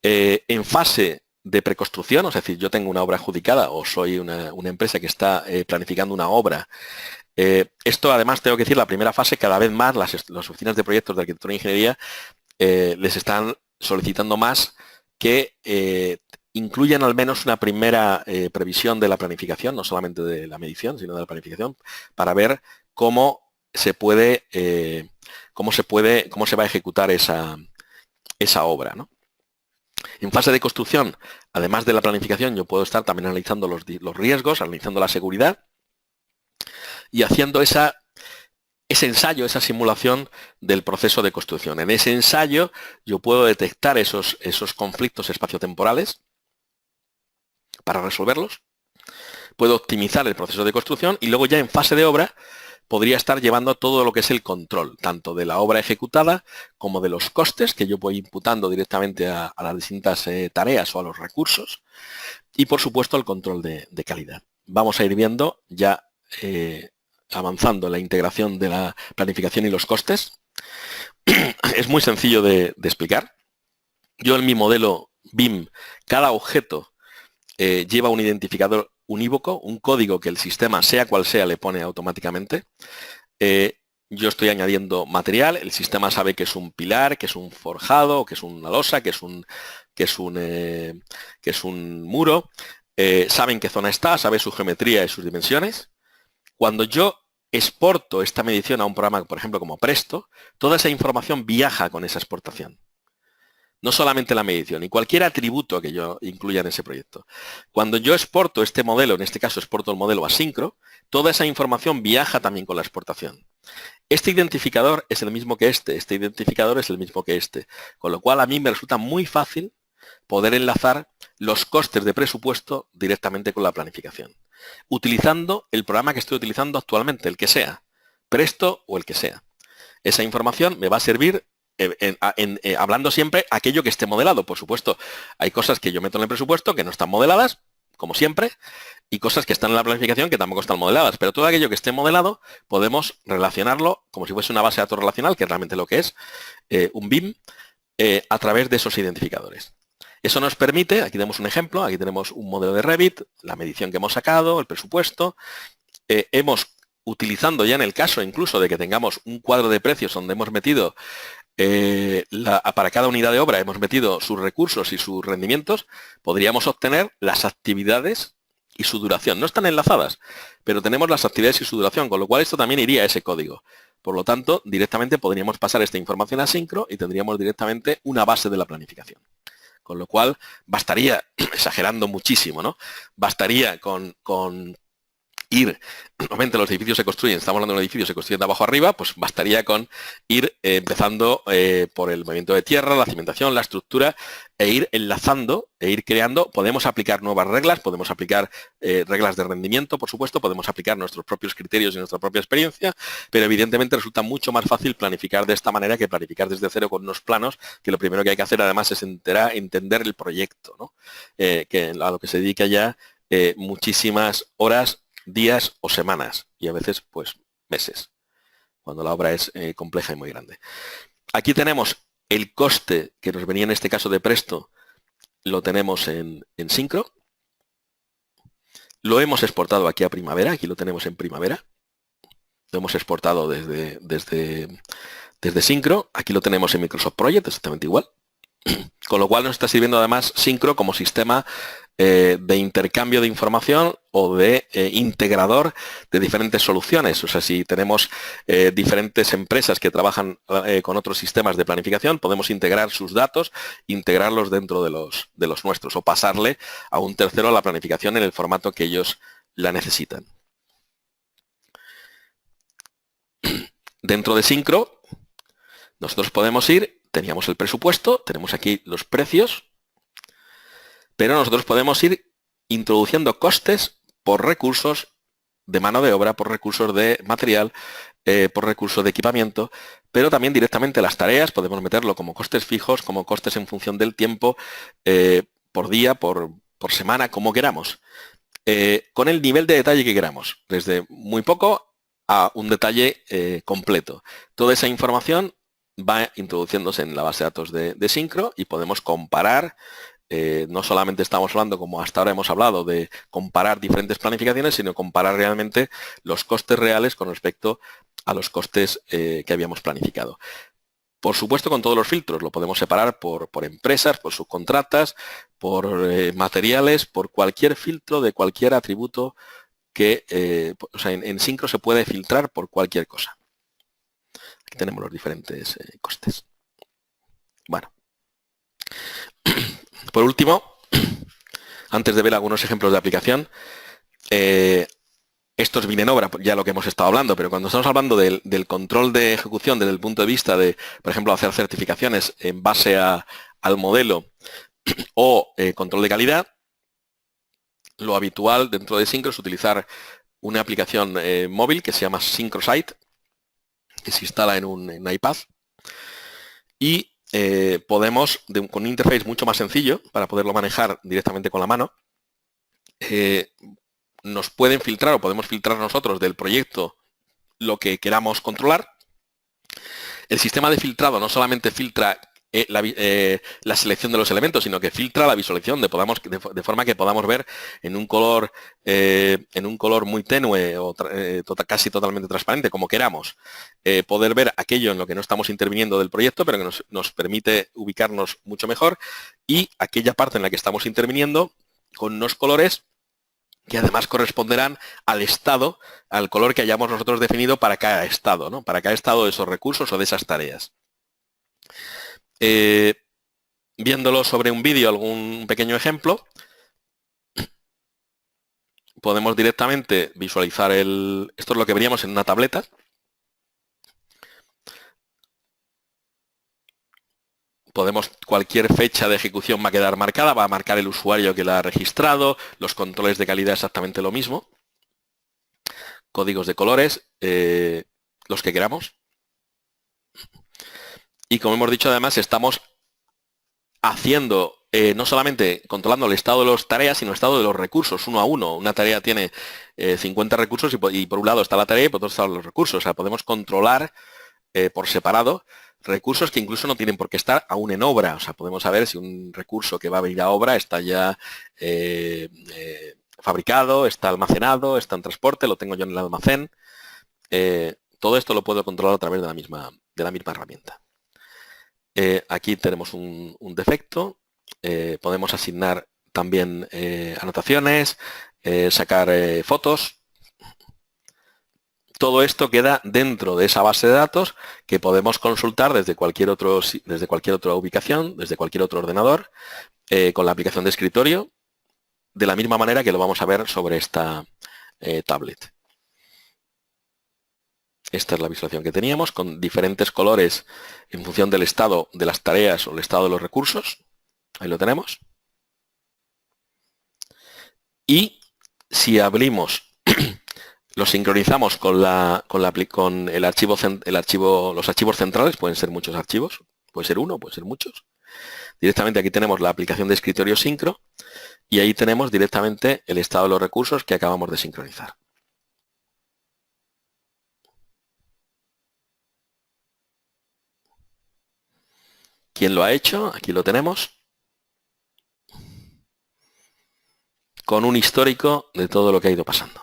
En fase de preconstrucción, es decir, yo tengo una obra adjudicada o soy una empresa que está planificando una obra. Esto además tengo que decir, la primera fase, cada vez más las oficinas de proyectos de arquitectura e ingeniería les están solicitando más que incluyan al menos una primera previsión de la planificación, no solamente de la medición, sino de la planificación, para ver cómo se va a ejecutar esa obra, ¿no? En fase de construcción, además de la planificación, yo puedo estar también analizando los riesgos, analizando la seguridad y haciendo ese ensayo, esa simulación del proceso de construcción. En ese ensayo yo puedo detectar esos conflictos espaciotemporales para resolverlos, puedo optimizar el proceso de construcción y luego ya en fase de obra podría estar llevando todo lo que es el control, tanto de la obra ejecutada como de los costes que yo voy imputando directamente a las distintas tareas o a los recursos, y por supuesto el control de calidad. Vamos a ir viendo ya avanzando en la integración de la planificación y los costes. Es muy sencillo de explicar. Yo en mi modelo BIM, cada objeto lleva un identificador unívoco, un código que el sistema, sea cual sea, le pone automáticamente. Yo estoy añadiendo material, el sistema sabe que es un pilar, que es un forjado, que es una losa, que es un muro. Sabe en qué zona está, sabe su geometría y sus dimensiones. Cuando yo exporto esta medición a un programa, por ejemplo, como Presto, toda esa información viaja con esa exportación. No solamente la medición, y cualquier atributo que yo incluya en ese proyecto. Cuando yo exporto este modelo, en este caso exporto el modelo asíncro, toda esa información viaja también con la exportación. Este identificador es el mismo que este identificador es el mismo que este, con lo cual a mí me resulta muy fácil poder enlazar los costes de presupuesto directamente con la planificación, utilizando el programa que estoy utilizando actualmente, el que sea, Presto o el que sea. Esa información me va a servir hablando siempre aquello que esté modelado. Por supuesto, hay cosas que yo meto en el presupuesto que no están modeladas, como siempre, y cosas que están en la planificación que tampoco están modeladas. Pero todo aquello que esté modelado podemos relacionarlo como si fuese una base de datos relacional, que es realmente lo que es un BIM, a través de esos identificadores. Eso nos permite, aquí tenemos un ejemplo, aquí tenemos un modelo de Revit, la medición que hemos sacado, el presupuesto. Utilizando ya en el caso incluso de que tengamos un cuadro de precios donde hemos metido para cada unidad de obra hemos metido sus recursos y sus rendimientos, podríamos obtener las actividades y su duración. No están enlazadas, pero tenemos las actividades y su duración, con lo cual esto también iría a ese código. Por lo tanto, directamente podríamos pasar esta información a Syncro y tendríamos directamente una base de la planificación. Con lo cual, bastaría, exagerando muchísimo, ¿no? Bastaría con ir, normalmente los edificios se construyen, estamos hablando de un edificio, se construyen de abajo arriba, pues bastaría con ir empezando por el movimiento de tierra, la cimentación, la estructura, e ir enlazando, e ir creando. Podemos aplicar nuevas reglas, podemos aplicar reglas de rendimiento, por supuesto, podemos aplicar nuestros propios criterios y nuestra propia experiencia, pero evidentemente resulta mucho más fácil planificar de esta manera que planificar desde cero con unos planos, que lo primero que hay que hacer además es entender el proyecto, ¿no? Que a lo que se dedica ya muchísimas horas, días o semanas, y a veces pues meses, cuando la obra es compleja y muy grande. Aquí tenemos el coste que nos venía en este caso de Presto, lo tenemos en Syncro. Lo hemos exportado aquí a Primavera, aquí lo tenemos en Primavera. Lo hemos exportado desde Syncro, aquí lo tenemos en Microsoft Project, exactamente igual. Con lo cual nos está sirviendo además Syncro como sistema de intercambio de información o de integrador de diferentes soluciones. O sea, si tenemos diferentes empresas que trabajan con otros sistemas de planificación, podemos integrar sus datos, integrarlos dentro de los nuestros o pasarle a un tercero la planificación en el formato que ellos la necesitan. Dentro de Syncro, nosotros podemos ir, teníamos el presupuesto, tenemos aquí los precios, pero nosotros podemos ir introduciendo costes por recursos de mano de obra, por recursos de material, por recursos de equipamiento, pero también directamente las tareas podemos meterlo como costes fijos, como costes en función del tiempo, por día, por semana, como queramos, con el nivel de detalle que queramos, desde muy poco a un detalle completo. Toda esa información va introduciéndose en la base de datos de Syncro y podemos comparar. No solamente estamos hablando, como hasta ahora hemos hablado, de comparar diferentes planificaciones, sino comparar realmente los costes reales con respecto a los costes que habíamos planificado. Por supuesto, con todos los filtros, lo podemos separar por empresas, por subcontratas, por materiales, por cualquier filtro de cualquier atributo que, o sea, en Syncro se puede filtrar por cualquier cosa. Aquí tenemos los diferentes costes. Bueno. Por último, antes de ver algunos ejemplos de aplicación, esto es bien en obra, ya lo que hemos estado hablando, pero cuando estamos hablando del control de ejecución desde el punto de vista de, por ejemplo, hacer certificaciones en base al modelo o control de calidad, lo habitual dentro de Syncro es utilizar una aplicación móvil que se llama SyncroSight, que se instala en un iPad, y podemos, con un interface mucho más sencillo, para poderlo manejar directamente con la mano, nos pueden filtrar o podemos filtrar nosotros del proyecto lo que queramos controlar. El sistema de filtrado no solamente filtra la selección de los elementos, sino que filtra la visualización de forma que podamos ver en un color muy tenue o casi totalmente transparente, como queramos, poder ver aquello en lo que no estamos interviniendo del proyecto, pero que nos permite ubicarnos mucho mejor, y aquella parte en la que estamos interviniendo con unos colores que además corresponderán al estado, al color que hayamos nosotros definido para cada estado, ¿no? Para cada estado de esos recursos o de esas tareas. Viéndolo sobre un vídeo, algún pequeño ejemplo, podemos directamente visualizar esto es lo que veríamos en una tableta. Cualquier fecha de ejecución va a quedar marcada, va a marcar el usuario que la ha registrado, los controles de calidad exactamente lo mismo, códigos de colores, los que queramos. Y como hemos dicho, además, estamos haciendo, no solamente controlando el estado de las tareas, sino el estado de los recursos, uno a uno. Una tarea tiene 50 recursos y por un lado está la tarea y por otro están los recursos. O sea, podemos controlar por separado recursos que incluso no tienen por qué estar aún en obra. O sea, podemos saber si un recurso que va a venir a obra está ya fabricado, está almacenado, está en transporte, lo tengo yo en el almacén. Todo esto lo puedo controlar a través de la misma herramienta. Aquí tenemos un defecto. Podemos asignar también anotaciones, sacar fotos. Todo esto queda dentro de esa base de datos que podemos consultar desde cualquier otra ubicación, desde cualquier otro ordenador, con la aplicación de escritorio, de la misma manera que lo vamos a ver sobre esta tablet. Esta es la visualización que teníamos, con diferentes colores en función del estado de las tareas o el estado de los recursos. Ahí lo tenemos. Y si abrimos, lo sincronizamos con los archivos centrales, pueden ser muchos archivos, puede ser uno, puede ser muchos. Directamente aquí tenemos la aplicación de escritorio Syncro y ahí tenemos directamente el estado de los recursos que acabamos de sincronizar. ¿Quién lo ha hecho? Aquí lo tenemos. Con un histórico de todo lo que ha ido pasando.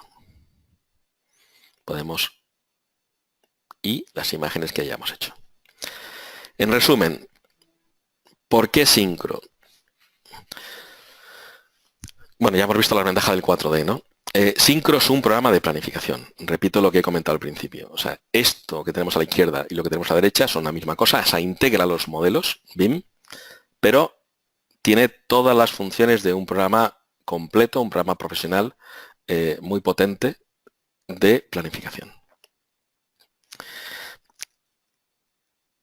Y las imágenes que hayamos hecho. En resumen, ¿por qué Syncro? Bueno, ya hemos visto la ventaja del 4D, ¿no? Syncro es un programa de planificación. Repito lo que he comentado al principio. O sea, esto que tenemos a la izquierda y lo que tenemos a la derecha son la misma cosa. O sea, integra los modelos BIM, pero tiene todas las funciones de un programa completo, un programa profesional muy potente de planificación.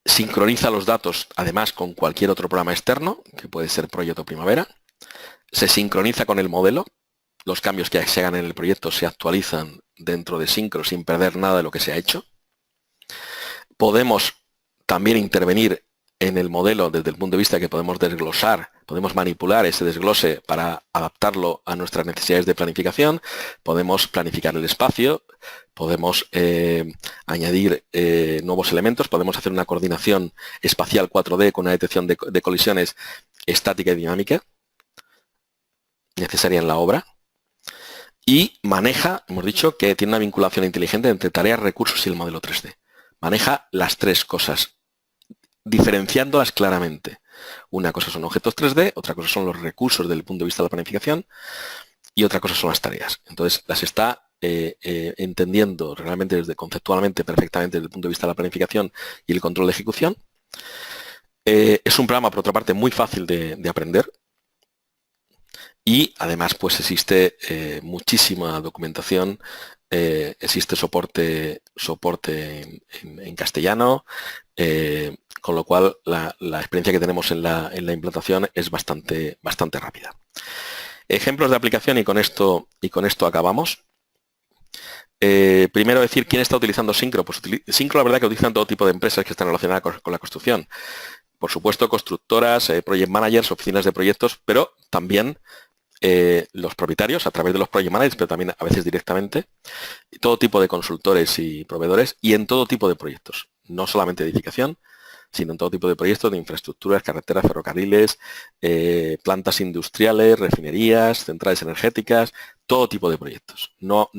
Sincroniza los datos, además, con cualquier otro programa externo, que puede ser Proyecto Primavera. Se sincroniza con el modelo. Los cambios que se hagan en el proyecto se actualizan dentro de Syncro sin perder nada de lo que se ha hecho. Podemos también intervenir en el modelo desde el punto de vista que podemos desglosar, podemos manipular ese desglose para adaptarlo a nuestras necesidades de planificación, podemos planificar el espacio, podemos añadir nuevos elementos, podemos hacer una coordinación espacial 4D con una detección de colisiones estática y dinámica necesaria en la obra. Y maneja, hemos dicho, que tiene una vinculación inteligente entre tareas, recursos y el modelo 3D. Maneja las tres cosas, diferenciándolas claramente. Una cosa son objetos 3D, otra cosa son los recursos desde el punto de vista de la planificación y otra cosa son las tareas. Entonces, las está entendiendo realmente conceptualmente perfectamente desde el punto de vista de la planificación y el control de ejecución. Es un programa, por otra parte, muy fácil de aprender. Y además pues existe muchísima documentación, existe soporte en castellano, con lo cual la experiencia que tenemos en la implantación es bastante rápida. Ejemplos de aplicación y con esto acabamos. Primero decir quién está utilizando Syncro. Pues Syncro, la verdad que utilizan todo tipo de empresas que están relacionadas con la construcción. Por supuesto, constructoras, project managers, oficinas de proyectos, pero también los propietarios a través de los project managers, pero también a veces directamente, y todo tipo de consultores y proveedores y en todo tipo de proyectos, no solamente edificación, sino en todo tipo de proyectos de infraestructuras, carreteras, ferrocarriles, plantas industriales, refinerías, centrales energéticas, todo tipo de proyectos. No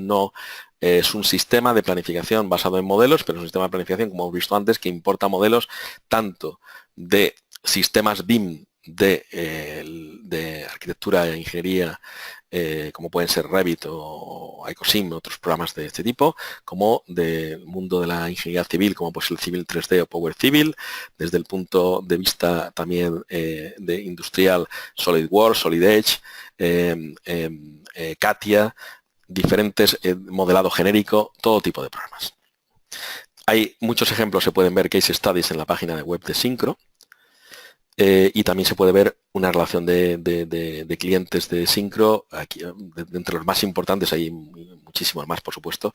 es un sistema de planificación basado en modelos, pero es un sistema de planificación, como hemos visto antes, que importa modelos tanto de sistemas BIM de arquitectura e ingeniería, como pueden ser Revit o Icosim, otros programas de este tipo, como del mundo de la ingeniería civil, como pues el Civil 3D o Power Civil, desde el punto de vista también de industrial, SolidWorks, Solid Edge, CATIA, diferentes modelado genérico, todo tipo de programas. Hay muchos ejemplos, se pueden ver case studies en la página web de Syncro. Y también se puede ver una relación de clientes de Syncro, aquí, entre los más importantes, hay muchísimos más, por supuesto,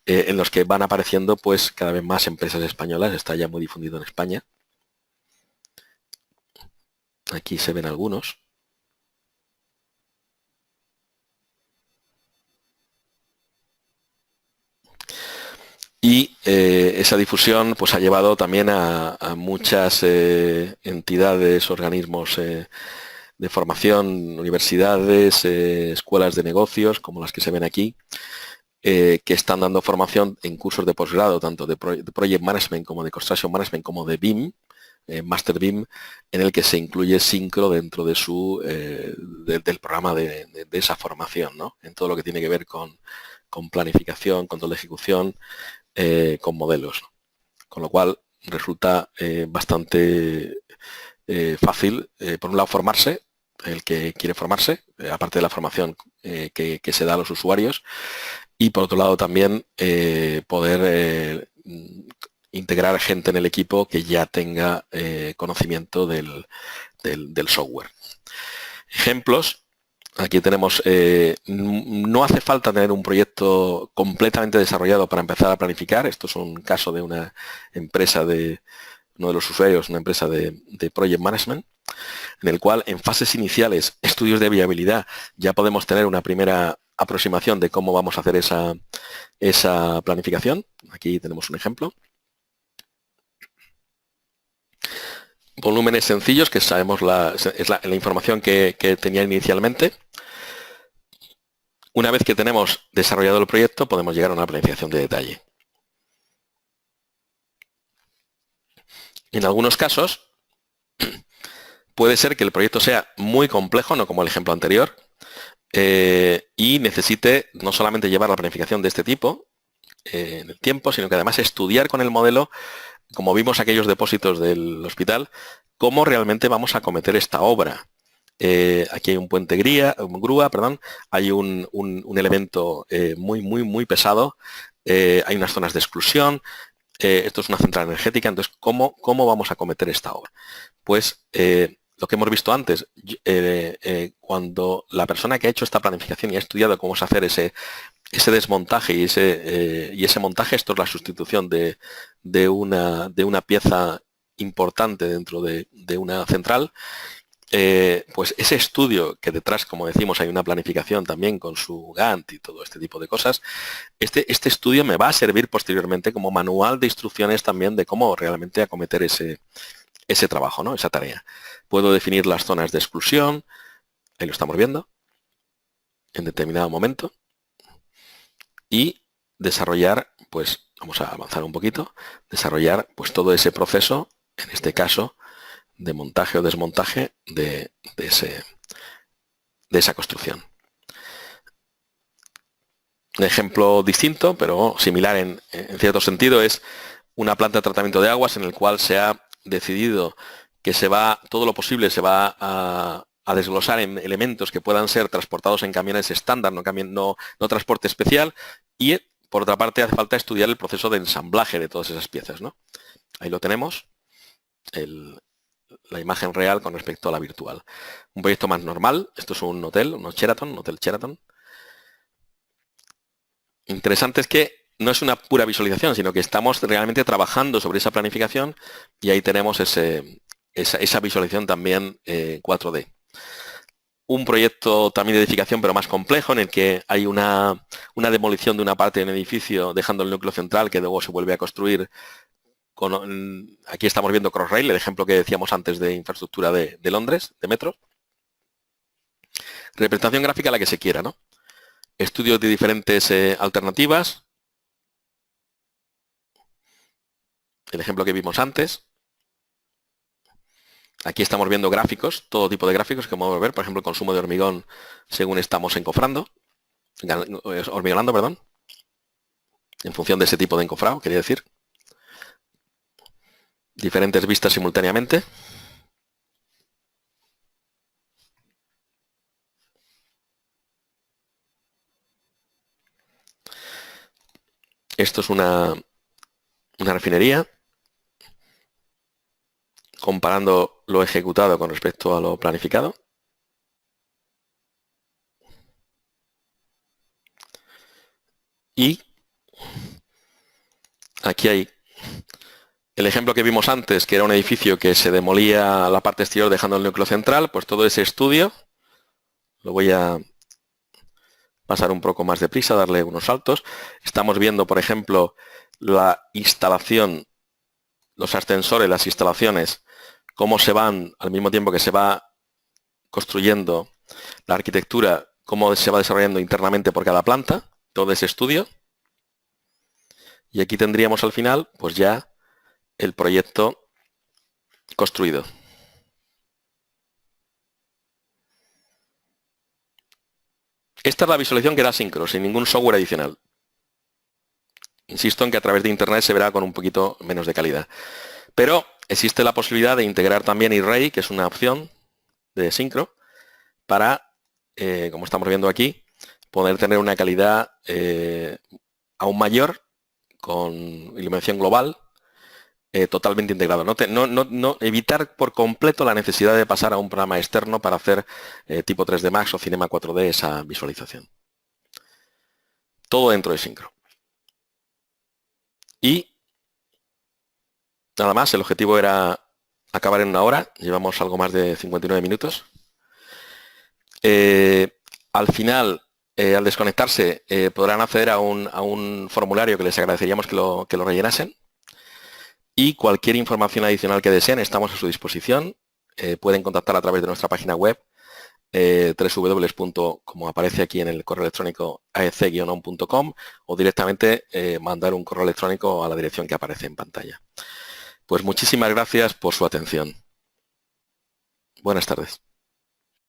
en los que van apareciendo pues cada vez más empresas españolas, está ya muy difundido en España. Aquí se ven algunos. Y esa difusión pues ha llevado también a muchas entidades, organismos de formación, universidades, escuelas de negocios, como las que se ven aquí, que están dando formación en cursos de posgrado, tanto de Project Management como de Construction Management, como de BIM, Master BIM, en el que se incluye Syncro dentro de del programa de esa formación, ¿no? En todo lo que tiene que ver con planificación, control de ejecución, con modelos. Con lo cual resulta bastante fácil, por un lado, formarse, el que quiere formarse, aparte de la formación que se da a los usuarios, y por otro lado también poder integrar gente en el equipo que ya tenga conocimiento del software. Ejemplos. Aquí tenemos, no hace falta tener un proyecto completamente desarrollado para empezar a planificar. Esto es un caso de una empresa uno de los usuarios, una empresa de Project Management, en el cual en fases iniciales, estudios de viabilidad, ya podemos tener una primera aproximación de cómo vamos a hacer esa planificación. Aquí tenemos un ejemplo. Volúmenes sencillos, que sabemos es la información que tenía inicialmente. Una vez que tenemos desarrollado el proyecto, podemos llegar a una planificación de detalle. En algunos casos, puede ser que el proyecto sea muy complejo, no como el ejemplo anterior, y necesite no solamente llevar la planificación de este tipo en el tiempo, sino que además estudiar con el modelo, como vimos aquellos depósitos del hospital, cómo realmente vamos a acometer esta obra. Aquí hay un puente grúa, hay un elemento muy pesado, hay unas zonas de exclusión, esto es una central energética, entonces, ¿cómo vamos a acometer esta obra? Pues lo que hemos visto antes, cuando la persona que ha hecho esta planificación y ha estudiado cómo hacer ese desmontaje y ese montaje, esto es la sustitución de una pieza importante dentro de una central, pues ese estudio que detrás, como decimos, hay una planificación también con su Gantt y todo este tipo de cosas, este estudio me va a servir posteriormente como manual de instrucciones también de cómo realmente acometer ese trabajo, ¿no? Esa tarea. Puedo definir las zonas de exclusión, ahí lo estamos viendo, en determinado momento, y desarrollar, pues vamos a avanzar un poquito, desarrollar pues todo ese proceso, en este caso, de montaje o desmontaje de esa construcción. Un ejemplo distinto, pero similar en cierto sentido, es una planta de tratamiento de aguas en el cual se ha decidido que todo lo posible se va a desglosar en elementos que puedan ser transportados en camiones estándar, no transporte especial, y por otra parte hace falta estudiar el proceso de ensamblaje de todas esas piezas, ¿no? Ahí lo tenemos, la imagen real con respecto a la virtual. Un proyecto más normal, esto es un hotel Sheraton, un hotel Sheraton. interesante es que no es una pura visualización, sino que estamos realmente trabajando sobre esa planificación y ahí tenemos esa visualización también 4D. Un proyecto también de edificación, pero más complejo, en el que hay una demolición de una parte del edificio, dejando el núcleo central, que luego se vuelve a construir. Aquí estamos viendo Crossrail, el ejemplo que decíamos antes de infraestructura de Londres, de metro. Representación gráfica la que se quiera, ¿no? Estudios de diferentes alternativas. El ejemplo que vimos antes. Aquí estamos viendo gráficos, todo tipo de gráficos que podemos ver, por ejemplo, el consumo de hormigón según estamos hormigonando, perdón, en función de ese tipo de encofrado, quería decir. Diferentes vistas simultáneamente. Esto es una refinería, comparando lo ejecutado con respecto a lo planificado. Y aquí hay el ejemplo que vimos antes, que era un edificio que se demolía la parte exterior dejando el núcleo central, pues todo ese estudio, lo voy a pasar un poco más deprisa, darle unos saltos. Estamos viendo, por ejemplo, la instalación, los ascensores, las instalaciones, cómo se van, al mismo tiempo que se va construyendo la arquitectura, cómo se va desarrollando internamente por cada planta, todo ese estudio. Y aquí tendríamos al final, pues ya el proyecto construido. Esta es la visualización que da Syncro, sin ningún software adicional. Insisto en que a través de Internet se verá con un poquito menos de calidad. Pero existe la posibilidad de integrar también Array, que es una opción de Syncro, para, como estamos viendo aquí, poder tener una calidad aún mayor, con iluminación global, totalmente integrado. No evitar por completo la necesidad de pasar a un programa externo para hacer tipo 3D Max o Cinema 4D esa visualización. Todo dentro de Syncro. Y nada más, el objetivo era acabar en 1 hora. Llevamos algo más de 59 minutos. Al final, al desconectarse, podrán acceder a un formulario que les agradeceríamos que lo rellenasen. Y cualquier información adicional que deseen, estamos a su disposición. Pueden contactar a través de nuestra página web, como aparece aquí en el correo electrónico, aec-on.com, o directamente mandar un correo electrónico a la dirección que aparece en pantalla. Pues muchísimas gracias por su atención. Buenas tardes.